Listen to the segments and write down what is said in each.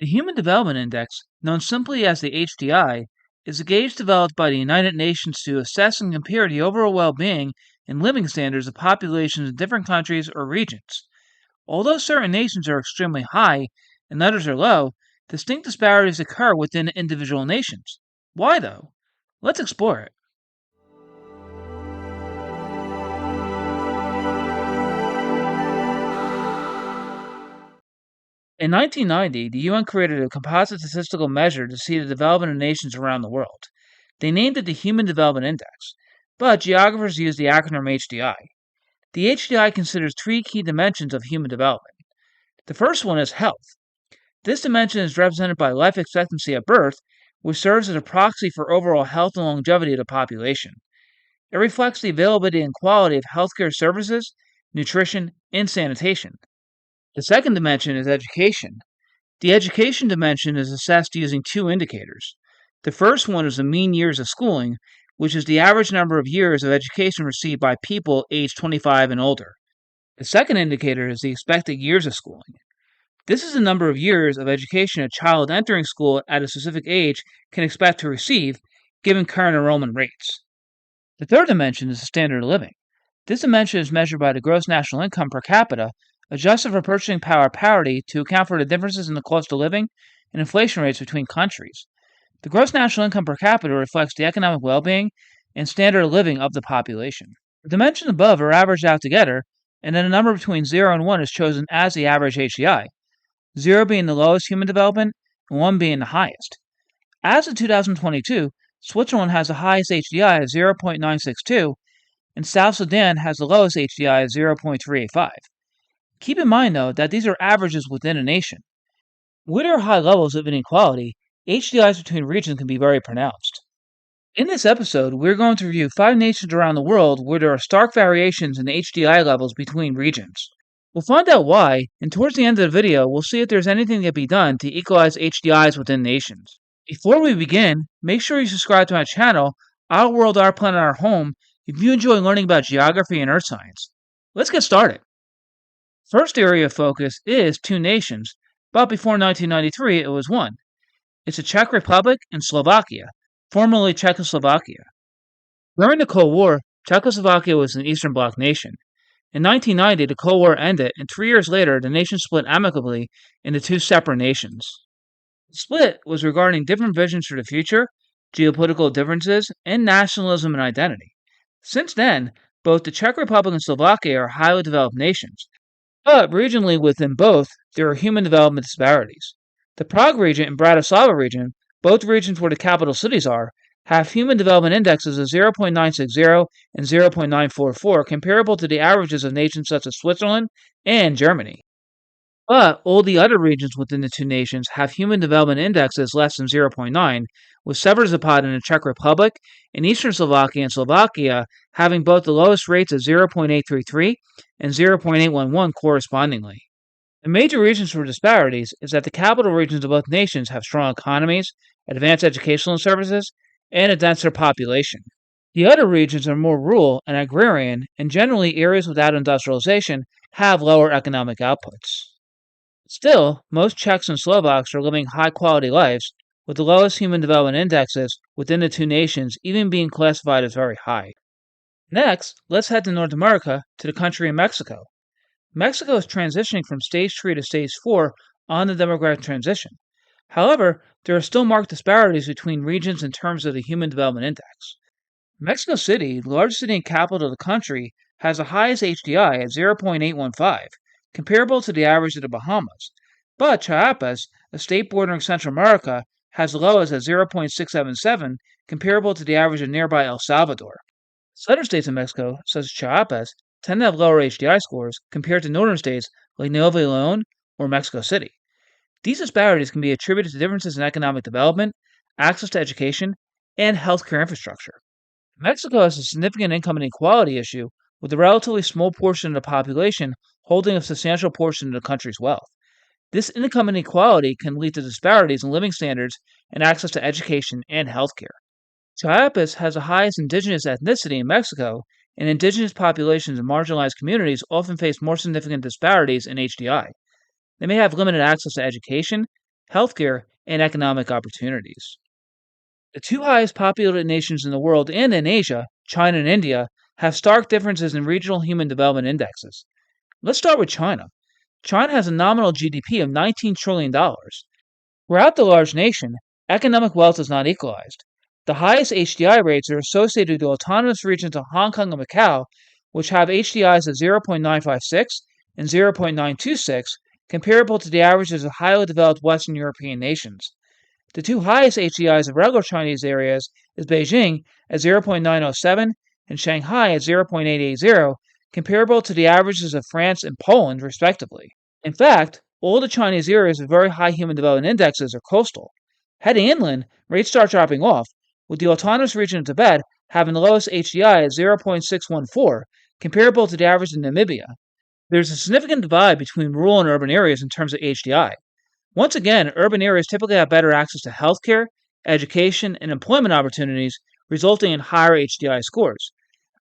The Human Development Index, known simply as the HDI, is a gauge developed by the United Nations to assess and compare the overall well-being and living standards of populations in different countries or regions. Although certain nations are extremely high and others are low, distinct disparities occur within individual nations. Why, though? Let's explore it. In 1990, the UN created a composite statistical measure to see the development of nations around the world. They named it the Human Development Index, but geographers use the acronym HDI. The HDI considers three key dimensions of human development. The first one is health. This dimension is represented by life expectancy at birth, which serves as a proxy for overall health and longevity of the population. It reflects the availability and quality of healthcare services, nutrition, and sanitation. The second dimension is education. The education dimension is assessed using two indicators. The first one is the mean years of schooling, which is the average number of years of education received by people aged 25 and older. The second indicator is the expected years of schooling. This is the number of years of education a child entering school at a specific age can expect to receive, given current enrollment rates. The third dimension is the standard of living. This dimension is measured by the gross national income per capita, adjusted for purchasing power parity to account for the differences in the cost of living and inflation rates between countries. The gross national income per capita reflects the economic well-being and standard of living of the population. The dimensions above are averaged out together, and then a number between 0 and 1 is chosen as the average HDI, 0 being the lowest human development and 1 being the highest. As of 2022, Switzerland has the highest HDI at 0.962, and South Sudan has the lowest HDI at 0.385. Keep in mind, though, that these are averages within a nation. With our high levels of inequality, HDIs between regions can be very pronounced. In this episode, we're going to review 5 nations around the world where there are stark variations in HDI levels between regions. We'll find out why, and towards the end of the video, we'll see if there's anything that can be done to equalize HDIs within nations. Before we begin, make sure you subscribe to my channel, Our World, Our Planet, Our Home, if you enjoy learning about geography and earth science. Let's get started. First area of focus is 2 nations, but before 1993 it was 1. It's the Czech Republic and Slovakia, formerly Czechoslovakia. During the Cold War, Czechoslovakia was an Eastern Bloc nation. In 1990, the Cold War ended, and 3 years later, the nation split amicably into 2 separate nations. The split was regarding different visions for the future, geopolitical differences, and nationalism and identity. Since then, both the Czech Republic and Slovakia are highly developed nations, but regionally within both, there are human development disparities. The Prague region and Bratislava region, both regions where the capital cities are, have human development indexes of 0.960 and 0.944, comparable to the averages of nations such as Switzerland and Germany. But all the other regions within the 2 nations have human development indexes less than 0.9, with Severzapad in the Czech Republic and Eastern Slovakia and Slovakia having both the lowest rates of 0.833 and 0.811 correspondingly. The major reasons for disparities is that the capital regions of both nations have strong economies, advanced educational services, and a denser population. The other regions are more rural and agrarian, and generally areas without industrialization have lower economic outputs. Still, most Czechs and Slovaks are living high-quality lives, with the lowest human development indexes within the 2 nations even being classified as very high. Next, let's head to North America to the country of Mexico. Mexico is transitioning from Stage 3 to Stage 4 on the demographic transition. However, there are still marked disparities between regions in terms of the Human Development Index. Mexico City, the largest city and capital of the country, has the highest HDI at 0.815, comparable to the average of the Bahamas. But Chiapas, a state bordering Central America, has the lowest at 0.677, comparable to the average of nearby El Salvador. Southern states in Mexico, such as Chiapas, tend to have lower HDI scores compared to northern states like Nuevo León or Mexico City. These disparities can be attributed to differences in economic development, access to education, and healthcare infrastructure. Mexico has a significant income inequality issue, with a relatively small portion of the population holding a substantial portion of the country's wealth. This income inequality can lead to disparities in living standards and access to education and healthcare. Chiapas has the highest indigenous ethnicity in Mexico, and indigenous populations in marginalized communities often face more significant disparities in HDI. They may have limited access to education, healthcare, and economic opportunities. The two highest populated nations in the world and in Asia, China and India, have stark differences in regional human development indexes. Let's start with China. China has a nominal GDP of $19 trillion. Throughout the large nation, economic wealth is not equalized. The highest HDI rates are associated with the autonomous regions of Hong Kong and Macau, which have HDIs of 0.956 and 0.926, comparable to the averages of highly developed Western European nations. The two highest HDIs of regular Chinese areas is Beijing at 0.907 and Shanghai at 0.880, comparable to the averages of France and Poland, respectively. In fact, all the Chinese areas with very high human development indexes are coastal. Heading inland, rates start dropping off, with the autonomous region of Tibet having the lowest HDI at 0.614, comparable to the average in Namibia. There's a significant divide between rural and urban areas in terms of HDI. Once again, urban areas typically have better access to healthcare, education, and employment opportunities, resulting in higher HDI scores.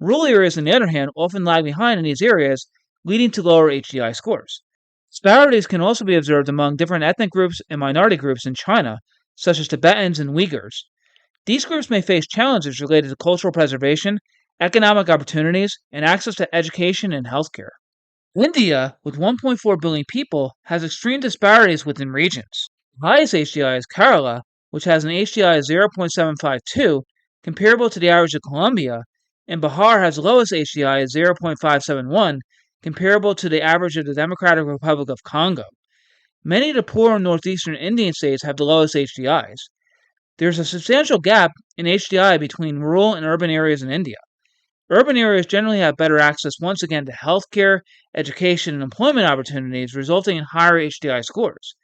Rural areas, on the other hand, often lag behind in these areas, leading to lower HDI scores. Disparities can also be observed among different ethnic groups and minority groups in China, such as Tibetans and Uyghurs. These groups may face challenges related to cultural preservation, economic opportunities, and access to education and healthcare. India, with 1.4 billion people, has extreme disparities within regions. The highest HDI is Kerala, which has an HDI of 0.752, comparable to the average of Colombia, and Bihar has the lowest HDI at 0.571, comparable to the average of the Democratic Republic of Congo. Many of the poorer northeastern Indian states have the lowest HDIs. There is a substantial gap in HDI between rural and urban areas in India. Urban areas generally have better access once again to healthcare, education, and employment opportunities, resulting in higher HDI scores.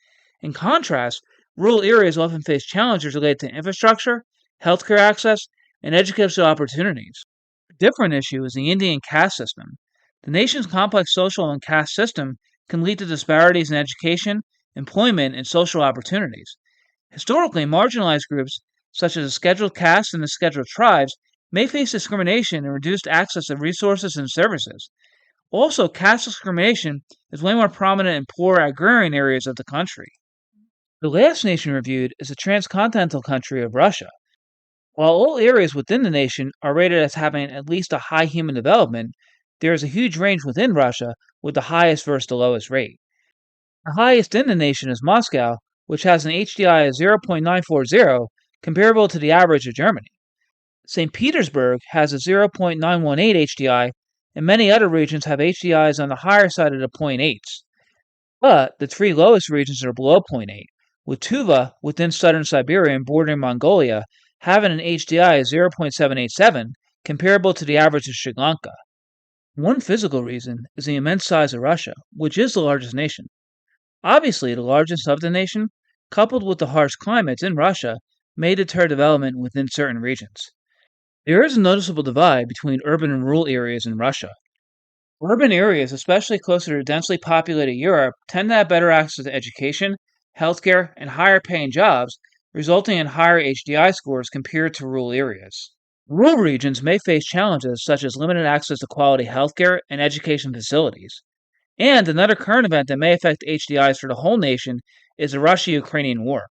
In contrast, rural areas often face challenges related to infrastructure, healthcare access, and educational opportunities. A different issue is the Indian caste system. The nation's complex social and caste system can lead to disparities in education, employment, and social opportunities. Historically, marginalized groups, such as the scheduled castes and the scheduled tribes, may face discrimination and reduced access to resources and services. Also, caste discrimination is way more prominent in poor agrarian areas of the country. The last nation reviewed is the transcontinental country of Russia. While all areas within the nation are rated as having at least a high human development, there is a huge range within Russia with the highest versus the lowest rate. The highest in the nation is Moscow, which has an HDI of 0.940, comparable to the average of Germany. St. Petersburg has a 0.918 HDI, and many other regions have HDIs on the higher side of the 0.8s. But the three lowest regions are below 0.8, with Tuva within southern Siberia and bordering Mongolia having an HDI of 0.787, comparable to the average of Sri Lanka. One physical reason is the immense size of Russia, which is the largest nation. Obviously, the largest of the nation, coupled with the harsh climates in Russia, may deter development within certain regions. There is a noticeable divide between urban and rural areas in Russia. Urban areas, especially closer to densely populated Europe, tend to have better access to education, healthcare, and higher paying jobs, resulting in higher HDI scores compared to rural areas. Rural regions may face challenges such as limited access to quality healthcare and education facilities. And another current event that may affect HDIs for the whole nation is the Russia-Ukrainian war.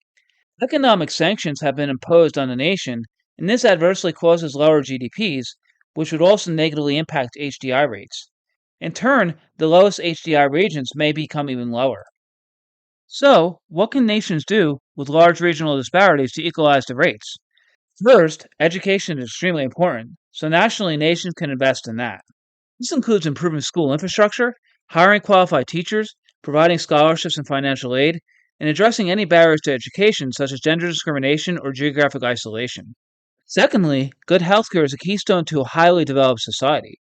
Economic sanctions have been imposed on the nation, and this adversely causes lower GDPs, which would also negatively impact HDI rates. In turn, the lowest HDI regions may become even lower. So, what can nations do with large regional disparities to equalize the rates? First, education is extremely important, so nationally nations can invest in that. This includes improving school infrastructure, hiring qualified teachers, providing scholarships and financial aid, and addressing any barriers to education such as gender discrimination or geographic isolation. Secondly, good healthcare is a keystone to a highly developed society.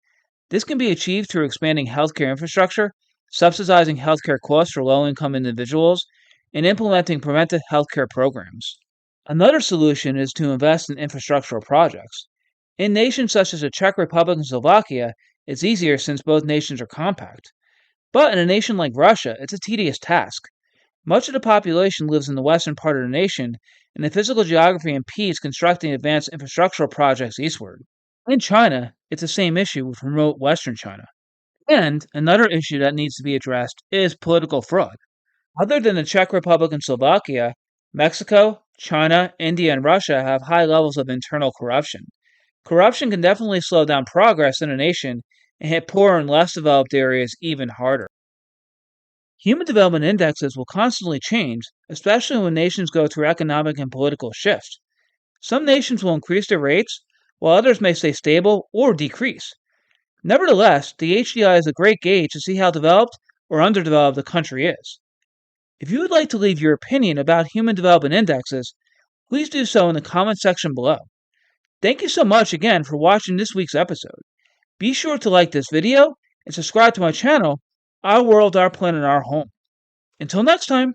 This can be achieved through expanding healthcare infrastructure, subsidizing healthcare costs for low-income individuals, and implementing preventive healthcare programs. Another solution is to invest in infrastructural projects. In nations such as the Czech Republic and Slovakia, it's easier since both nations are compact. But in a nation like Russia, it's a tedious task. Much of the population lives in the western part of the nation, and the physical geography impedes constructing advanced infrastructural projects eastward. In China, it's the same issue with remote western China. And another issue that needs to be addressed is political fraud. Other than the Czech Republic and Slovakia, Mexico, China, India, and Russia have high levels of internal corruption. Corruption can definitely slow down progress in a nation and hit poorer and less developed areas even harder. Human development indexes will constantly change, especially when nations go through economic and political shifts. Some nations will increase their rates, while others may stay stable or decrease. Nevertheless, the HDI is a great gauge to see how developed or underdeveloped a country is. If you would like to leave your opinion about human development indexes, please do so in the comment section below. Thank you so much again for watching this week's episode. Be sure to like this video and subscribe to my channel, Our World, Our Planet, Our Home. Until next time!